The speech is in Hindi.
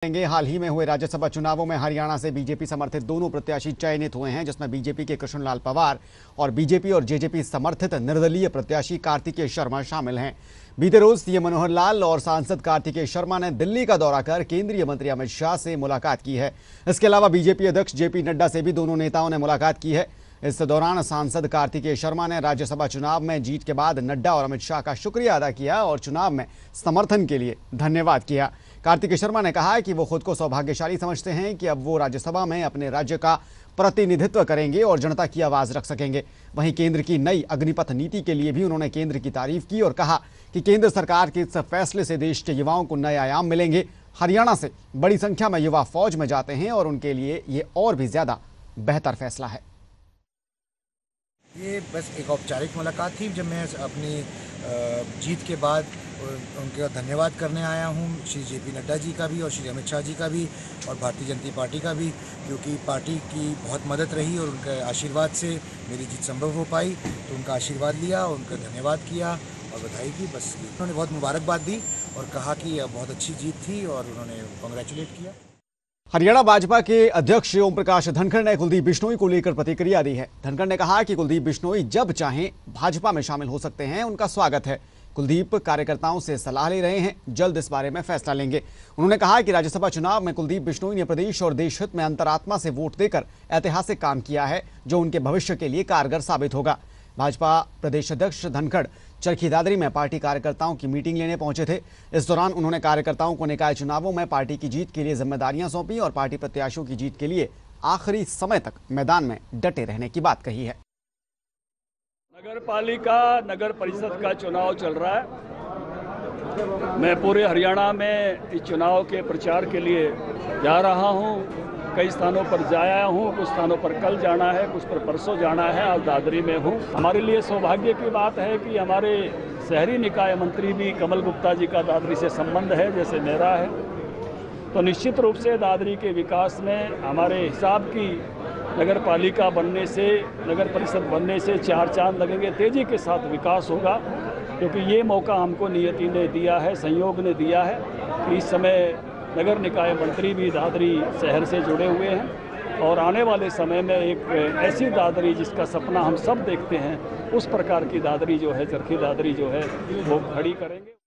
हाल ही में हुए राज्यसभा चुनावों में हरियाणा से बीजेपी समर्थित दोनों प्रत्याशी चयनित हुए हैं, जिसमें बीजेपी के कृष्णलाल पवार और बीजेपी और जेजेपी समर्थित निर्दलीय प्रत्याशी कार्तिकेय शर्मा शामिल हैं। बीते रोज सीएम मनोहर लाल और सांसद कार्तिकेय शर्मा ने दिल्ली का दौरा कर केंद्रीय मंत्री अमित शाह से मुलाकात की है। इसके अलावा बीजेपी अध्यक्ष जेपी नड्डा से भी दोनों नेताओं ने मुलाकात की है। इस दौरान सांसद कार्तिकेय शर्मा ने राज्यसभा चुनाव में जीत के बाद नड्डा और अमित शाह का शुक्रिया अदा किया और चुनाव में समर्थन के लिए धन्यवाद किया। कार्तिकेय शर्मा ने कहा कि वो खुद को सौभाग्यशाली समझते हैं कि अब वो राज्यसभा में अपने राज्य का प्रतिनिधित्व करेंगे और जनता की आवाज रख सकेंगे। वहीं केंद्र की नई अग्निपथ नीति के लिए भी उन्होंने केंद्र की तारीफ की और कहा कि केंद्र सरकार के इस फैसले से देश के युवाओं को नए आयाम मिलेंगे। हरियाणा से बड़ी संख्या में युवा फौज में जाते हैं और उनके लिए ये और भी ज्यादा बेहतर फैसला है। ये बस एक औपचारिक मुलाकात थी। जब मैं अपनी जीत के बाद उनका धन्यवाद करने आया हूँ, श्री जेपी नड्डा जी का भी और श्री अमित शाह जी का भी और भारतीय जनता पार्टी का भी, क्योंकि पार्टी की बहुत मदद रही और उनके आशीर्वाद से मेरी जीत संभव हो पाई। तो उनका आशीर्वाद लिया, उनका धन्यवाद किया और बधाई की। बस उन्होंने बहुत मुबारकबाद दी और कहा कि बहुत अच्छी जीत थी और उन्होंने कांग्रेचुलेट किया। हरियाणा भाजपा के अध्यक्ष ओम प्रकाश धनखड़ ने कुलदीप बिश्नोई को लेकर प्रतिक्रिया दी है। धनखड़ ने कहा कि कुलदीप बिश्नोई जब चाहें भाजपा में शामिल हो सकते हैं, उनका स्वागत है। कुलदीप कार्यकर्ताओं से सलाह ले रहे हैं, जल्द इस बारे में फैसला लेंगे। उन्होंने कहा कि राज्यसभा चुनाव में कुलदीप बिश्नोई ने प्रदेश और देश हित में अंतरात्मा से वोट देकर ऐतिहासिक काम किया है, जो उनके भविष्य के लिए कारगर साबित होगा। भाजपा प्रदेश अध्यक्ष धनखड़ चरखी दादरी में पार्टी कार्यकर्ताओं की मीटिंग लेने पहुंचे थे। इस दौरान उन्होंने कार्यकर्ताओं को निकाय चुनावों में पार्टी की जीत के लिए जिम्मेदारियां सौंपी और पार्टी प्रत्याशियों की जीत के लिए आखिरी समय तक मैदान में डटे रहने की बात कही है। नगर पालिका नगर परिषद का चुनाव चल रहा है। मैं पूरे हरियाणा में इस चुनाव के प्रचार के लिए जा रहा हूं। कई स्थानों पर जाया हूं, कुछ स्थानों पर कल जाना है, कुछ पर परसों जाना है और दादरी में हूं। हमारे लिए सौभाग्य की बात है कि हमारे शहरी निकाय मंत्री भी कमल गुप्ता जी का दादरी से संबंध है, जैसे मेरा है। तो निश्चित रूप से दादरी के विकास में हमारे हिसाब की नगर पालिका बनने से, नगर परिषद बनने से चार चांद लगेंगे। तेजी के साथ विकास होगा, क्योंकि ये मौका हमको नियति ने दिया है, संयोग ने दिया है कि इस समय नगर निकाय मंत्री भी दादरी शहर से जुड़े हुए हैं और आने वाले समय में एक ऐसी दादरी जिसका सपना हम सब देखते हैं, उस प्रकार की दादरी जो है, चरखी दादरी जो है, वो खड़ी करेंगे।